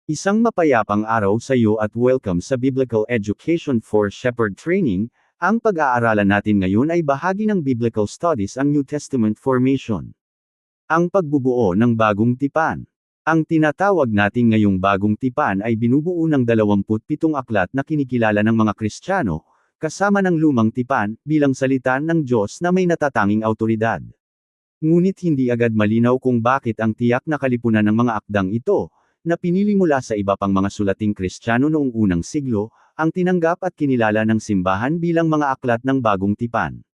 Isang mapayapang araw sa iyo at welcome sa Biblical Education for Shepherd Training. Ang pag-aaralan natin ngayon ay bahagi ng Biblical Studies ang New Testament Formation. Ang pagbubuo ng bagong tipan. Ang tinatawag natin ngayong bagong tipan ay binubuo ng 27 aklat na kinikilala ng mga Kristiyano, kasama ng lumang tipan, bilang salita ng Diyos na may natatanging awtoridad. Ngunit hindi agad malinaw kung bakit ang tiyak na kalipunan ng mga akdang ito, na pinili mula sa iba pang mga sulating Kristiyano noong unang siglo, ang tinanggap at kinilala ng simbahan bilang mga aklat ng bagong tipan.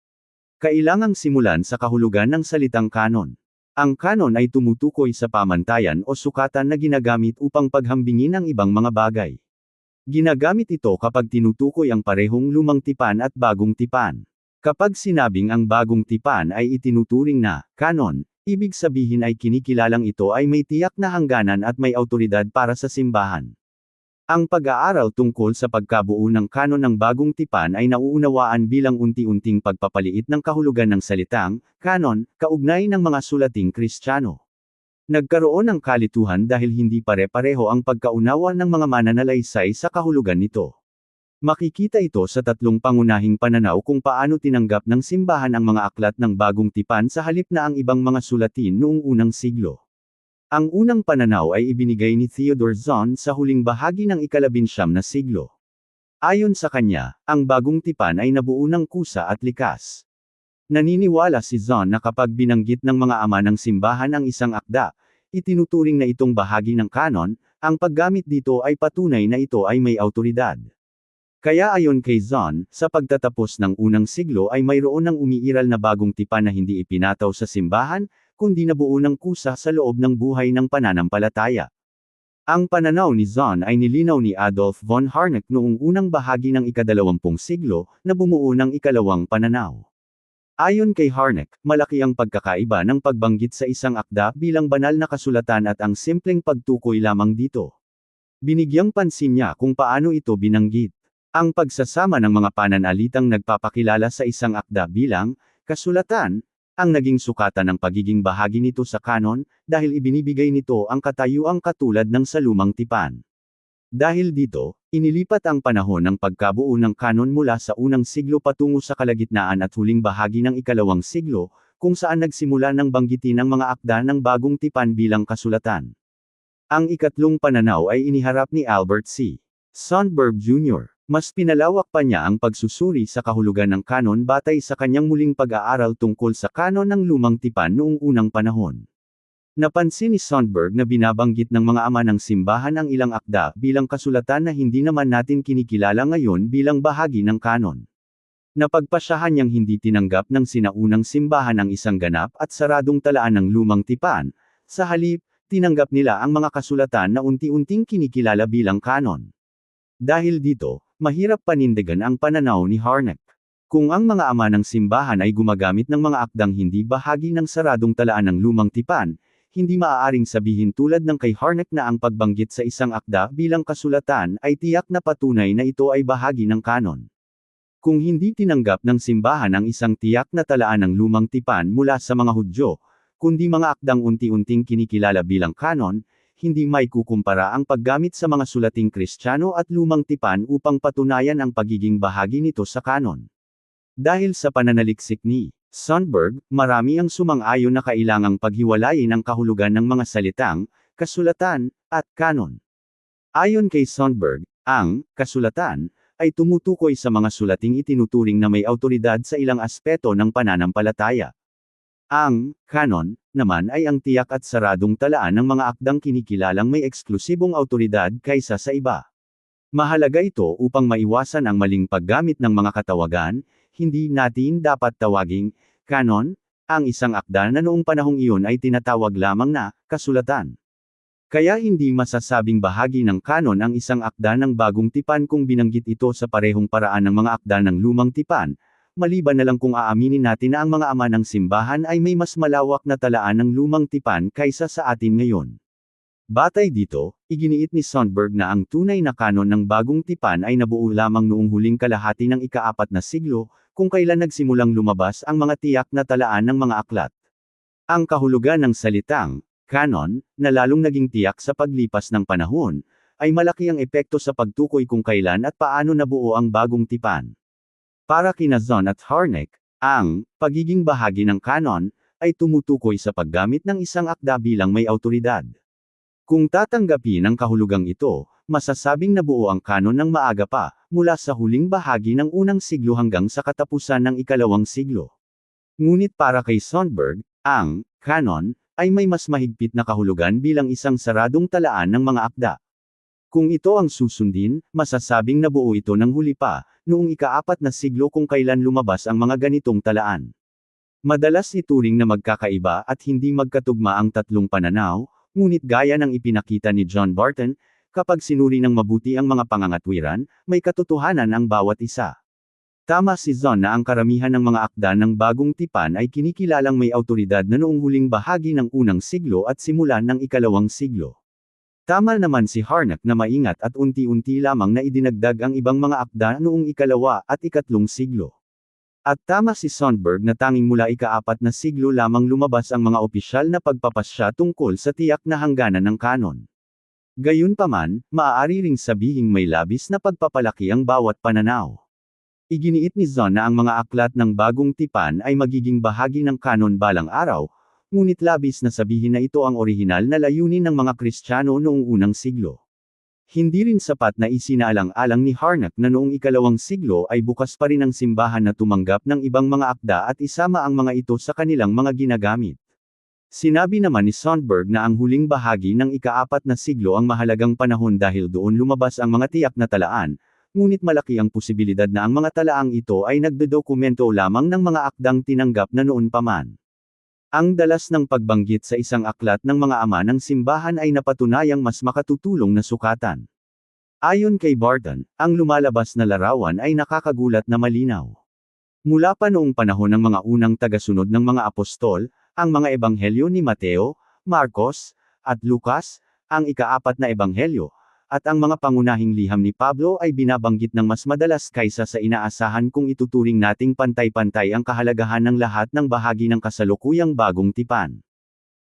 Kailangang simulan sa kahulugan ng salitang kanon. Ang kanon ay tumutukoy sa pamantayan o sukatan na ginagamit upang paghambingin ang ibang mga bagay. Ginagamit ito kapag tinutukoy ang parehong lumang tipan at bagong tipan. Kapag sinabing ang bagong tipan ay itinuturing na kanon, ibig sabihin ay kinikilalang ito ay may tiyak na hangganan at may awtoridad para sa simbahan. Ang pag-aaral tungkol sa pagkabuo ng kanon ng bagong tipan ay nauunawaan bilang unti-unting pagpapaliit ng kahulugan ng salitang kanon, kaugnay ng mga sulating Kristiyano. Nagkaroon ng kalituhan dahil hindi pare-pareho ang pagkaunawa ng mga mananalaysay sa kahulugan nito. Makikita ito sa tatlong pangunahing pananaw kung paano tinanggap ng simbahan ang mga aklat ng bagong tipan sa halip na ang ibang mga sulatin noong unang siglo. Ang unang pananaw ay ibinigay ni Theodore Zahn sa huling bahagi ng ika-19 na siglo. Ayon sa kanya, ang bagong tipan ay nabuo ng kusa at likas. Naniniwala si Zahn na kapag binanggit ng mga ama ng simbahan ang isang akda, itinuturing na itong bahagi ng kanon, ang paggamit dito ay patunay na ito ay may awtoridad. Kaya ayon kay Zahn, sa pagtatapos ng unang siglo ay mayroon ng umiiral na bagong tipan na hindi ipinataw sa simbahan, kundi nabuo ng kusa sa loob ng buhay ng pananampalataya. Ang pananaw ni Zahn ay nilinaw ni Adolf von Harnack noong unang bahagi ng ika-20 siglo, na bumuo ng ikalawang pananaw. Ayon kay Harnack, malaki ang pagkakaiba ng pagbanggit sa isang akda bilang banal na kasulatan at ang simpleng pagtukoy lamang dito. Binigyang pansin niya kung paano ito binanggit. Ang pagsasama ng mga pananalitang nagpapakilala sa isang akda bilang kasulatan, ang naging sukatan ng pagiging bahagi nito sa kanon, dahil ibinibigay nito ang katayuang katulad ng sa lumang tipan. Dahil dito, inilipat ang panahon ng pagkabuo ng kanon mula sa unang siglo patungo sa kalagitnaan at huling bahagi ng ikalawang siglo, kung saan nagsimula ng banggitin ang mga akda ng bagong tipan bilang kasulatan. Ang ikatlong pananaw ay iniharap ni Albert C. Sundberg Jr. Mas pinalawak pa niya ang pagsusuri sa kahulugan ng kanon batay sa kanyang muling pag-aaral tungkol sa kanon ng lumang tipan noong unang panahon. Napansin ni Sundberg na binabanggit ng mga ama ng simbahan ang ilang akda bilang kasulatan na hindi naman natin kinikilala ngayon bilang bahagi ng kanon. Napagpasyahan niyang hindi tinanggap ng sinaunang simbahan ang isang ganap at saradong talaan ng lumang tipan, sa halip, tinanggap nila ang mga kasulatan na unti-unting kinikilala bilang kanon. Dahil dito, mahirap panindigan ang pananaw ni Harnack. Kung ang mga ama ng simbahan ay gumagamit ng mga akdang hindi bahagi ng saradong talaan ng lumang tipan, hindi maaaring sabihin tulad ng kay Harnack na ang pagbanggit sa isang akda bilang kasulatan ay tiyak na patunay na ito ay bahagi ng kanon. Kung hindi tinanggap ng simbahan ang isang tiyak na talaan ng lumang tipan mula sa mga Hudyo, kundi mga akdang unti-unting kinikilala bilang kanon, hindi may kukumpara ang paggamit sa mga sulating Kristiyano at lumang tipan upang patunayan ang pagiging bahagi nito sa kanon. Dahil sa pananaliksik ni Sundberg, marami ang sumang-ayon na kailangang paghiwalayin ang kahulugan ng mga salitang kasulatan at kanon. Ayon kay Sundberg, ang kasulatan ay tumutukoy sa mga sulating itinuturing na may awtoridad sa ilang aspeto ng pananampalataya. Ang kanon naman ay ang tiyak at saradong talaan ng mga akdang kinikilalang may eksklusibong awtoridad kaysa sa iba. Mahalaga ito upang maiwasan ang maling paggamit ng mga katawagan, hindi natin dapat tawaging kanon ang isang akda na noong panahong iyon ay tinatawag lamang na kasulatan. Kaya hindi masasabing bahagi ng kanon ang isang akda ng bagong tipan kung binanggit ito sa parehong paraan ng mga akda ng lumang tipan, maliban na lang kung aaminin natin na ang mga ama ng simbahan ay may mas malawak na talaan ng lumang tipan kaysa sa atin ngayon. Batay dito, iginiit ni Sundberg na ang tunay na kanon ng bagong tipan ay nabuo lamang noong huling kalahati ng ika-4 na siglo, kung kailan nagsimulang lumabas ang mga tiyak na talaan ng mga aklat. Ang kahulugan ng salitang kanon, na lalong naging tiyak sa paglipas ng panahon, ay malaki ang epekto sa pagtukoy kung kailan at paano nabuo ang bagong tipan. Para kina Zahn at Harnack, ang pagiging bahagi ng kanon ay tumutukoy sa paggamit ng isang akda bilang may awtoridad. Kung tatanggapin ang kahulugang ito, masasabing nabuo ang kanon ng maaga pa, mula sa huling bahagi ng unang siglo hanggang sa katapusan ng ikalawang siglo. Ngunit para kay Sundberg, ang kanon ay may mas mahigpit na kahulugan bilang isang saradong talaan ng mga akda. Kung ito ang susundin, masasabing nabuo ito ng huli pa, noong ika-4 na siglo kung kailan lumabas ang mga ganitong talaan. Madalas ituring na magkakaiba at hindi magkatugma ang tatlong pananaw, ngunit gaya ng ipinakita ni John Barton, kapag sinuri ng mabuti ang mga pangangatwiran, may katotohanan ang bawat isa. Tama si Zahn na ang karamihan ng mga akda ng bagong tipan ay kinikilalang may awtoridad na noong huling bahagi ng unang siglo at simulan ng ikalawang siglo. Tama naman si Harnack na maingat at unti-unti lamang na idinagdag ang ibang mga akda noong ikalawa at ikatlong siglo. At tama si Sundberg na tanging mula ika-4 na siglo lamang lumabas ang mga opisyal na pagpapasya tungkol sa tiyak na hangganan ng kanon. Gayunpaman, maaari ring sabihing may labis na pagpapalaki ang bawat pananaw. Iginiit ni Zahn na ang mga aklat ng bagong tipan ay magiging bahagi ng kanon balang araw, ngunit labis na sabihin na ito ang orihinal na layunin ng mga Kristiyano noong unang siglo. Hindi rin sapat na isinaalang-alang ni Harnack na noong ikalawang siglo ay bukas pa rin ang simbahan na tumanggap ng ibang mga akda at isama ang mga ito sa kanilang mga ginagamit. Sinabi naman ni Sundberg na ang huling bahagi ng ika-4 na siglo ang mahalagang panahon dahil doon lumabas ang mga tiyak na talaan, ngunit malaki ang posibilidad na ang mga talaang ito ay nagdodokumento lamang ng mga akdang tinanggap na noon pa man. Ang dalas ng pagbanggit sa isang aklat ng mga ama ng simbahan ay napatunayang mas makatutulong na sukatan. Ayon kay Barton, ang lumalabas na larawan ay nakakagulat na malinaw. Mula pa noong panahon ng mga unang tagasunod ng mga apostol, ang mga ebanghelyo ni Mateo, Marcos, at Lucas, ang ika-4 na ebanghelyo, at ang mga pangunahing liham ni Pablo ay binabanggit ng mas madalas kaysa sa inaasahan kung ituturing nating pantay-pantay ang kahalagahan ng lahat ng bahagi ng kasalukuyang bagong tipan.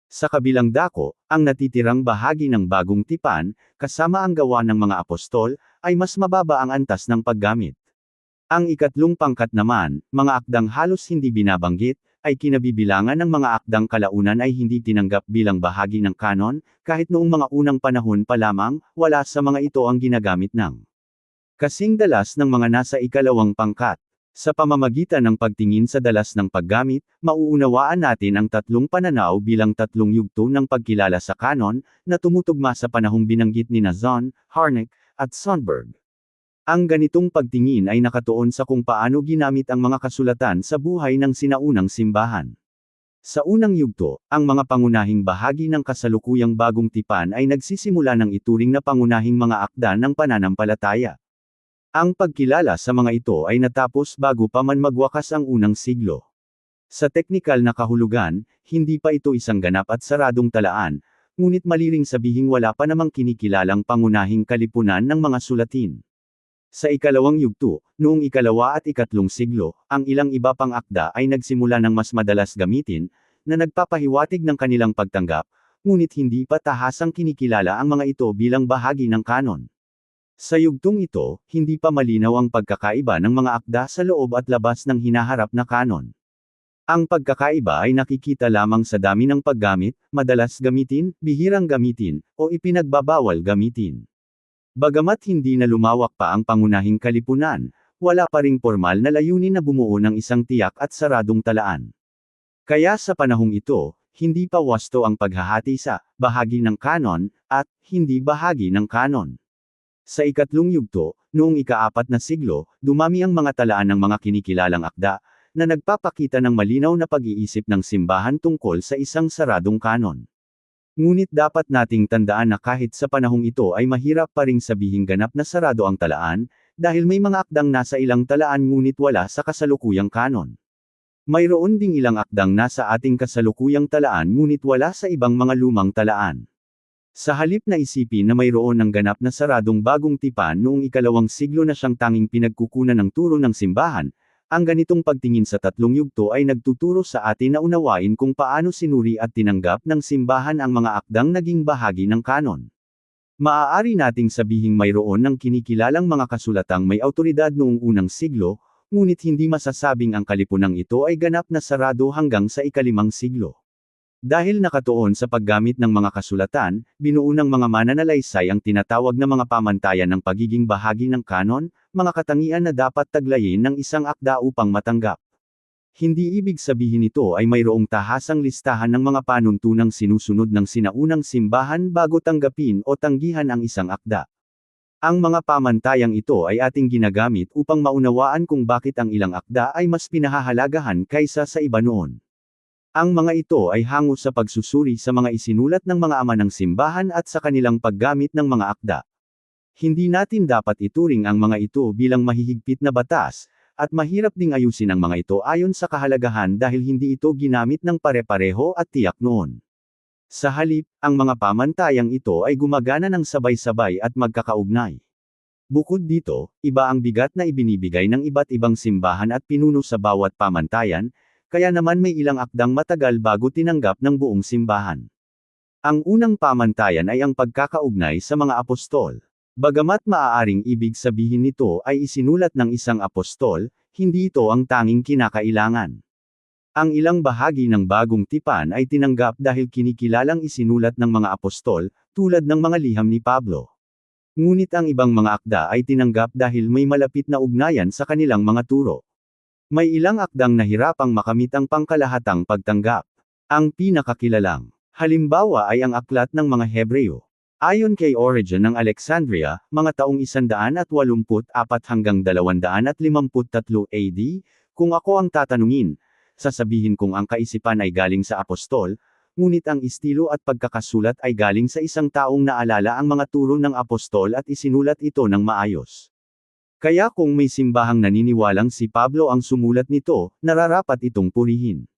Sa kabilang dako, ang natitirang bahagi ng bagong tipan, kasama ang gawa ng mga apostol, ay mas mababa ang antas ng paggamit. Ang ikatlong pangkat naman, mga akdang halos hindi binabanggit, ay kinabibilangan ng mga akdang kalaunan ay hindi tinanggap bilang bahagi ng kanon, kahit noong mga unang panahon pa lamang, wala sa mga ito ang ginagamit ng kasing dalas ng mga nasa ikalawang pangkat. Sa pamamagitan ng pagtingin sa dalas ng paggamit, mauunawaan natin ang tatlong pananaw bilang tatlong yugto ng pagkilala sa kanon, na tumutugma sa panahong binanggit ni Zahn, Harnack, at Sundberg. Ang ganitong pagtingin ay nakatuon sa kung paano ginamit ang mga kasulatan sa buhay ng sinaunang simbahan. Sa unang yugto, ang mga pangunahing bahagi ng kasalukuyang bagong tipan ay nagsisimula ng ituring na pangunahing mga akda ng pananampalataya. Ang pagkilala sa mga ito ay natapos bago pa man magwakas ang unang siglo. Sa teknikal na kahulugan, hindi pa ito isang ganap at saradong talaan, ngunit mali ring sabihing wala pa namang kinikilalang pangunahing kalipunan ng mga sulatin. Sa ikalawang yugto, noong ikalawa at ikatlong siglo, ang ilang iba pang akda ay nagsimula ng mas madalas gamitin, na nagpapahiwatig ng kanilang pagtanggap, ngunit hindi pa tahasang kinikilala ang mga ito bilang bahagi ng kanon. Sa yugtong ito, hindi pa malinaw ang pagkakaiba ng mga akda sa loob at labas ng hinaharap na kanon. Ang pagkakaiba ay nakikita lamang sa dami ng paggamit, madalas gamitin, bihirang gamitin, o ipinagbabawal gamitin. Bagamat hindi na lumawak pa ang pangunahing kalipunan, wala pa ring formal na layunin na bumuo ng isang tiyak at saradong talaan. Kaya sa panahong ito, hindi pa wasto ang paghahati sa bahagi ng kanon at hindi bahagi ng kanon. Sa ikatlong yugto, noong ika-4 na siglo, dumami ang mga talaan ng mga kinikilalang akda, na nagpapakita ng malinaw na pag-iisip ng simbahan tungkol sa isang saradong kanon. Ngunit dapat nating tandaan na kahit sa panahong ito ay mahirap pa ring sabihing ganap na sarado ang talaan, dahil may mga akdang nasa ilang talaan ngunit wala sa kasalukuyang kanon. Mayroon ding ilang akdang nasa ating kasalukuyang talaan ngunit wala sa ibang mga lumang talaan. Sa halip na isipin na mayroon ng ganap na saradong bagong tipan noong ikalawang siglo na siyang tanging pinagkukunan ng turo ng simbahan, ang ganitong pagtingin sa tatlong yugto ay nagtuturo sa atin na unawain kung paano sinuri at tinanggap ng simbahan ang mga akdang naging bahagi ng kanon. Maaari nating sabihing mayroon ng kinikilalang mga kasulatang may awtoridad noong unang siglo, ngunit hindi masasabing ang kalipunang ito ay ganap na sarado hanggang sa ika-5 siglo. Dahil nakatuon sa paggamit ng mga kasulatan, binuo ng mga mananalaysay ang tinatawag na mga pamantayan ng pagiging bahagi ng kanon, mga katangian na dapat taglayin ng isang akda upang matanggap. Hindi ibig sabihin ito ay mayroong tahasang listahan ng mga panuntunang sinusunod ng sinaunang simbahan bago tanggapin o tanggihan ang isang akda. Ang mga pamantayang ito ay ating ginagamit upang maunawaan kung bakit ang ilang akda ay mas pinahahalagahan kaysa sa iba noon. Ang mga ito ay hango sa pagsusuri sa mga isinulat ng mga ama ng simbahan at sa kanilang paggamit ng mga akda. Hindi natin dapat ituring ang mga ito bilang mahihigpit na batas, at mahirap ding ayusin ang mga ito ayon sa kahalagahan dahil hindi ito ginamit ng pare-pareho at tiyak noon. Sa halip, ang mga pamantayang ito ay gumagana ng sabay-sabay at magkakaugnay. Bukod dito, iba ang bigat na ibinibigay ng iba't ibang simbahan at pinuno sa bawat pamantayan, kaya naman may ilang akdang matagal bago tinanggap ng buong simbahan. Ang unang pamantayan ay ang pagkakaugnay sa mga apostol. Bagamat maaaring ibig sabihin nito ay isinulat ng isang apostol, hindi ito ang tanging kinakailangan. Ang ilang bahagi ng bagong tipan ay tinanggap dahil kinikilalang isinulat ng mga apostol, tulad ng mga liham ni Pablo. Ngunit ang ibang mga akda ay tinanggap dahil may malapit na ugnayan sa kanilang mga turo. May ilang akdang nahirapang makamit ang pangkalahatang pagtanggap. Ang pinakakilalang halimbawa ay ang aklat ng mga Hebreo. Ayon kay Origen ng Alexandria, mga taong 184 hanggang 253 AD, kung ako ang tatanungin, sasabihin kong ang kaisipan ay galing sa apostol, ngunit ang estilo at pagkakasulat ay galing sa isang taong naalala ang mga turo ng apostol at isinulat ito ng maayos. Kaya kung may simbahang naniniwalang si Pablo ang sumulat nito, nararapat itong purihin.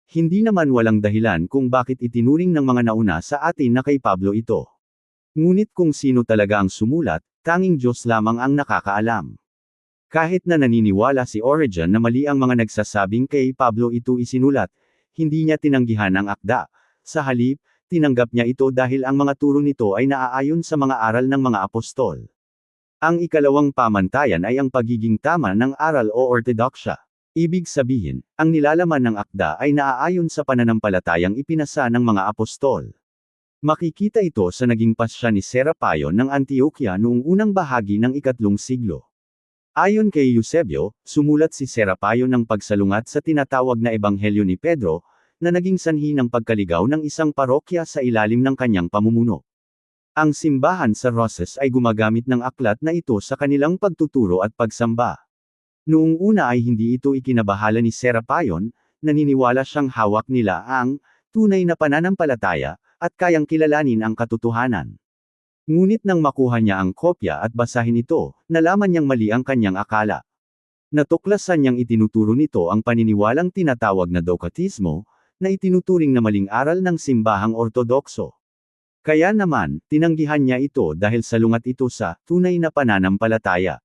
Hindi naman walang dahilan kung bakit itinuring ng mga nauna sa atin na kay Pablo ito. Ngunit kung sino talaga ang sumulat, tanging Diyos lamang ang nakakaalam. Kahit na naniniwala si Origen na mali ang mga nagsasabing kay Pablo ito isinulat, hindi niya tinanggihan ang akda. Sa halip, tinanggap niya ito dahil ang mga turo nito ay naaayon sa mga aral ng mga apostol. Ang ikalawang pamantayan ay ang pagiging tama ng aral o ortodoksya. Ibig sabihin, ang nilalaman ng akda ay naaayon sa pananampalatayang ipinasa ng mga apostol. Makikita ito sa naging pasya ni Serapion ng Antioquia noong unang bahagi ng ika-3 siglo. Ayon kay Eusebio, sumulat si Serapion ng pagsalungat sa tinatawag na Ebanghelyo ni Pedro, na naging sanhi ng pagkaligaw ng isang parokya sa ilalim ng kanyang pamumuno. Ang simbahan sa Roses ay gumagamit ng aklat na ito sa kanilang pagtuturo at pagsamba. Noong una ay hindi ito ikinabahala ni Serapion, naniniwala siyang hawak nila ang tunay na pananampalataya, at kayang kilalanin ang katotohanan. Ngunit nang makuha niya ang kopya at basahin ito, nalaman niyang mali ang kanyang akala. Natuklasan niyang itinuturo nito ang paniniwalang tinatawag na dogmatismo, na itinuturing na maling aral ng simbahang ortodokso. Kaya naman, tinanggihan niya ito dahil salungat ito sa tunay na pananampalataya.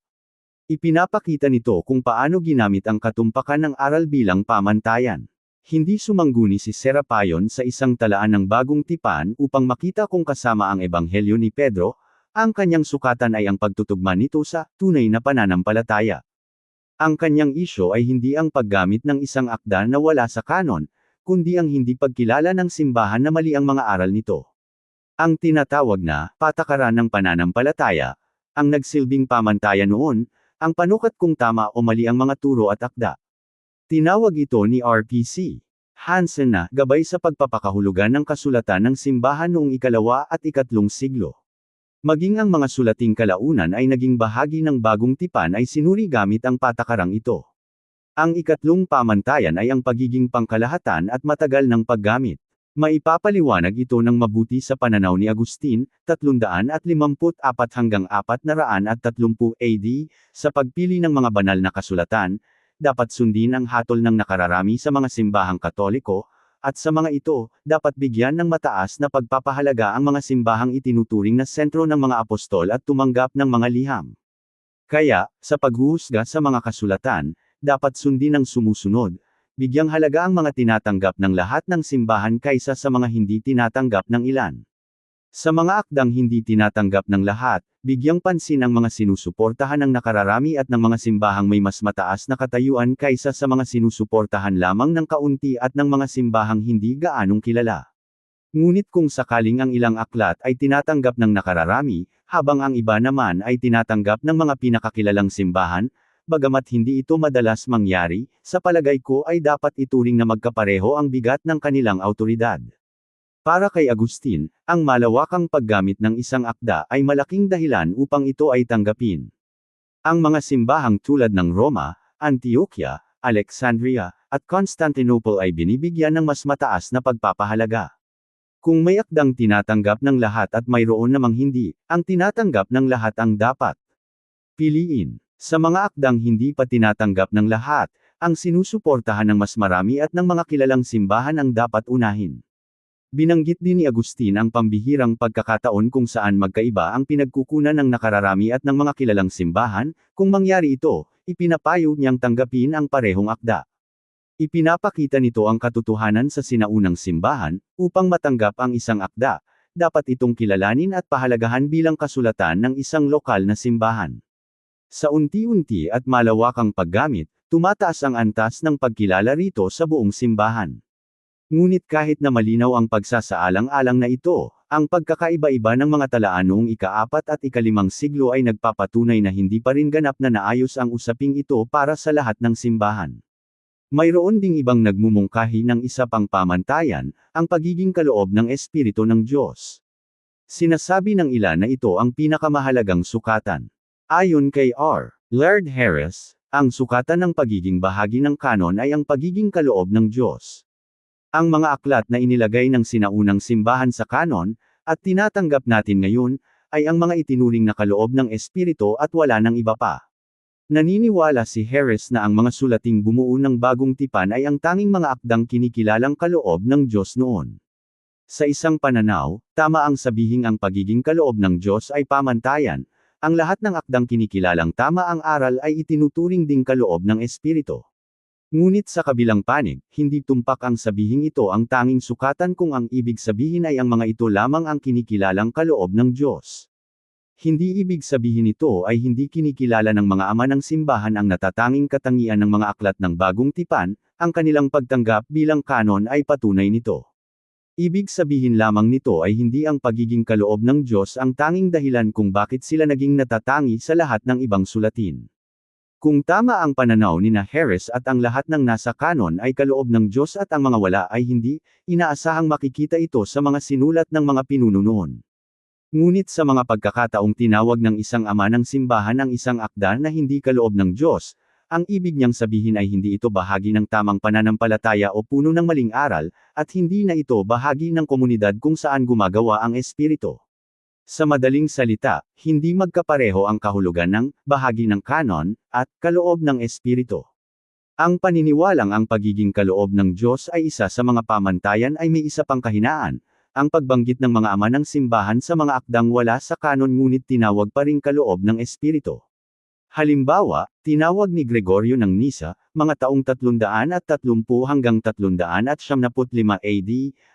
Ipinapakita nito kung paano ginamit ang katumpakan ng aral bilang pamantayan. Hindi sumangguni si Serapion sa isang talaan ng bagong tipan upang makita kung kasama ang Ebanghelyo ni Pedro, ang kanyang sukatan ay ang pagtutugma nito sa tunay na pananampalataya. Ang kanyang isyo ay hindi ang paggamit ng isang akda na wala sa kanon, kundi ang hindi pagkilala ng simbahan na mali ang mga aral nito. Ang tinatawag na patakaran ng pananampalataya, ang nagsilbing pamantayan noon, ang panukat kung tama o mali ang mga turo at akda. Tinawag ito ni R.P.C. Hansen na gabay sa pagpapakahulugan ng kasulatan ng simbahan noong ika-2 at ika-3 siglo. Maging ang mga sulating kalaunan ay naging bahagi ng bagong tipan ay sinuri gamit ang patakarang ito. Ang ika-3 pamantayan ay ang pagiging pangkalahatan at matagal ng paggamit. Maipapaliwanag ito ng mabuti sa pananaw ni Agustin, 354 hanggang 430 AD, sa pagpili ng mga banal na kasulatan, dapat sundin ang hatol ng nakararami sa mga simbahang Katoliko, at sa mga ito, dapat bigyan ng mataas na pagpapahalaga ang mga simbahang itinuturing na sentro ng mga apostol at tumanggap ng mga liham. Kaya, sa paghuhusga sa mga kasulatan, dapat sundin ang sumusunod, bigyang halaga ang mga tinatanggap ng lahat ng simbahan kaysa sa mga hindi tinatanggap ng ilan. Sa mga akdang hindi tinatanggap ng lahat, bigyang pansin ang mga sinusuportahan ng nakararami at ng mga simbahang may mas mataas na katayuan kaysa sa mga sinusuportahan lamang ng kaunti at ng mga simbahang hindi gaanong kilala. Ngunit kung sakaling ang ilang aklat ay tinatanggap ng nakararami, habang ang iba naman ay tinatanggap ng mga pinakakilalang simbahan, bagamat hindi ito madalas mangyari, sa palagay ko ay dapat ituring na magkapareho ang bigat ng kanilang awtoridad. Para kay Agustin, ang malawakang paggamit ng isang akda ay malaking dahilan upang ito ay tanggapin. Ang mga simbahang tulad ng Roma, Antioquia, Alexandria, at Constantinople ay binibigyan ng mas mataas na pagpapahalaga. Kung may akdang tinatanggap ng lahat at mayroon namang hindi, ang tinatanggap ng lahat ang dapat piliin. Sa mga akdang hindi pa tinatanggap ng lahat, ang sinusuportahan ng mas marami at ng mga kilalang simbahan ang dapat unahin. Binanggit din ni Agustin ang pambihirang pagkakataon kung saan magkaiba ang pinagkukunan ng nakararami at ng mga kilalang simbahan, kung mangyari ito, ipinapayo niyang tanggapin ang parehong akda. Ipinapakita nito ang katotohanan sa sinaunang simbahan, upang matanggap ang isang akda, dapat itong kilalanin at pahalagahan bilang kasulatan ng isang lokal na simbahan. Sa unti-unti at malawakang paggamit, tumataas ang antas ng pagkilala rito sa buong simbahan. Ngunit kahit na malinaw ang pagsasaalang-alang na ito, ang pagkakaiba-iba ng mga talaan noong ika-4 at ika-5 siglo ay nagpapatunay na hindi pa rin ganap na naayos ang usaping ito para sa lahat ng simbahan. Mayroon ding ibang nagmumungkahi ng isa pang pamantayan, ang pagiging kaloob ng Espiritu ng Diyos. Sinasabi ng ilan na ito ang pinakamahalagang sukatan. Ayon kay R. Laird Harris, ang sukatan ng pagiging bahagi ng kanon ay ang pagiging kaloob ng Diyos. Ang mga aklat na inilagay ng sinaunang simbahan sa kanon, at tinatanggap natin ngayon, ay ang mga itinuring na kaloob ng Espiritu at wala ng iba pa. Naniniwala si Harris na ang mga sulating bumuo ng bagong tipan ay ang tanging mga akdang kinikilalang kaloob ng Diyos noon. Sa isang pananaw, tama ang sabihing ang pagiging kaloob ng Diyos ay pamantayan, ang lahat ng akdang kinikilalang tama ang aral ay itinuturing ding kaloob ng Espiritu. Ngunit sa kabilang panig, hindi tumpak ang sabihing ito ang tanging sukatan kung ang ibig sabihin ay ang mga ito lamang ang kinikilalang kaloob ng Diyos. Hindi ibig sabihin ito ay hindi kinikilala ng mga ama ng simbahan ang natatanging katangian ng mga aklat ng bagong tipan, ang kanilang pagtanggap bilang kanon ay patunay nito. Ibig sabihin lamang nito ay hindi ang pagiging kaloob ng Diyos ang tanging dahilan kung bakit sila naging natatangi sa lahat ng ibang sulatin. Kung tama ang pananaw ni Harris at ang lahat ng nasa kanon ay kaloob ng Diyos at ang mga wala ay hindi, inaasahang makikita ito sa mga sinulat ng mga pinuno noon. Ngunit sa mga pagkakataong tinawag ng isang ama ng simbahan ang isang akda na hindi kaloob ng Diyos, ang ibig niyang sabihin ay hindi ito bahagi ng tamang pananampalataya o puno ng maling aral, at hindi na ito bahagi ng komunidad kung saan gumagawa ang Espiritu. Sa madaling salita, hindi magkapareho ang kahulugan ng bahagi ng kanon at kaloob ng Espiritu. Ang paniniwalang ang pagiging kaloob ng Diyos ay isa sa mga pamantayan ay may isa pang kahinaan, ang pagbanggit ng mga ama ng simbahan sa mga akdang wala sa kanon ngunit tinawag pa ring kaloob ng Espiritu. Halimbawa, tinawag ni Gregorio ng Nisa, mga taong 330 hanggang 375 AD,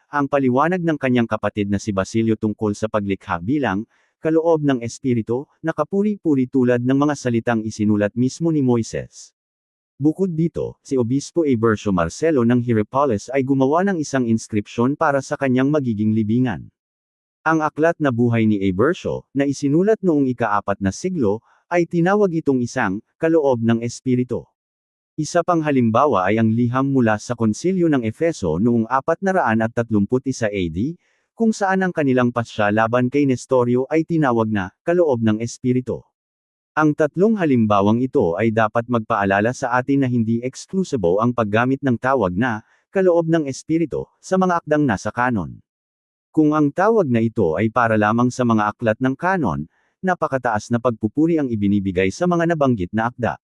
ang paliwanag ng kanyang kapatid na si Basilio tungkol sa paglikha bilang kaloob ng Espiritu, na kapuri-puri tulad ng mga salitang isinulat mismo ni Moises. Bukod dito, si Obispo Ebercio Marcelo ng Hierapolis ay gumawa ng isang inskripsyon para sa kanyang magiging libingan. Ang aklat na buhay ni Ebercio, na isinulat noong ika-4 na siglo, ay tinawag itong isang kaloob ng Espiritu. Isa pang halimbawa ay ang liham mula sa Konsilyo ng Efeso noong 431 AD, kung saan ang kanilang pasya laban kay Nestorio ay tinawag na kaloob ng Espiritu. Ang tatlong halimbawang ito ay dapat magpaalala sa atin na hindi eksklusibo ang paggamit ng tawag na kaloob ng Espiritu sa mga akdang nasa kanon. Kung ang tawag na ito ay para lamang sa mga aklat ng kanon, napakataas na pagpupuri ang ibinibigay sa mga nabanggit na akda.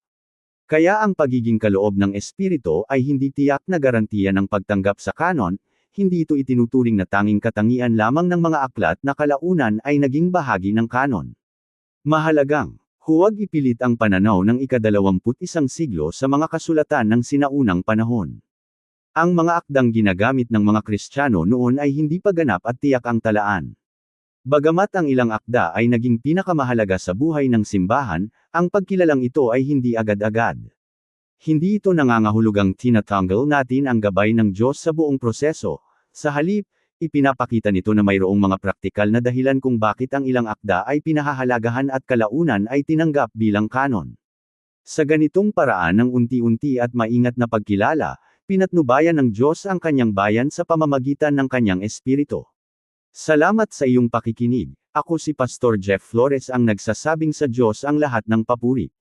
Kaya ang pagiging kaloob ng Espiritu ay hindi tiyak na garantiya ng pagtanggap sa kanon, hindi ito itinuturing na tanging katangian lamang ng mga aklat na kalaunan ay naging bahagi ng kanon. Mahalagang, huwag ipilit ang pananaw ng ika-21 siglo sa mga kasulatan ng sinaunang panahon. Ang mga akdang ginagamit ng mga Kristiyano noon ay hindi pa ganap at tiyak ang talaan. Bagamat ang ilang akda ay naging pinakamahalaga sa buhay ng simbahan, ang pagkilalang ito ay hindi agad-agad. Hindi ito nangangahulugang tinatanggal natin ang gabay ng Diyos sa buong proseso. Sa halip, ipinapakita nito na mayroong mga praktikal na dahilan kung bakit ang ilang akda ay pinahahalagahan at kalaunan ay tinanggap bilang kanon. Sa ganitong paraan ng unti-unti at maingat na pagkilala, pinatnubayan ng Diyos ang kanyang bayan sa pamamagitan ng kanyang espiritu. Salamat sa iyong pakikinig. Ako si Pastor Jeff Flores ang nagsasabing sa Diyos ang lahat ng papuri.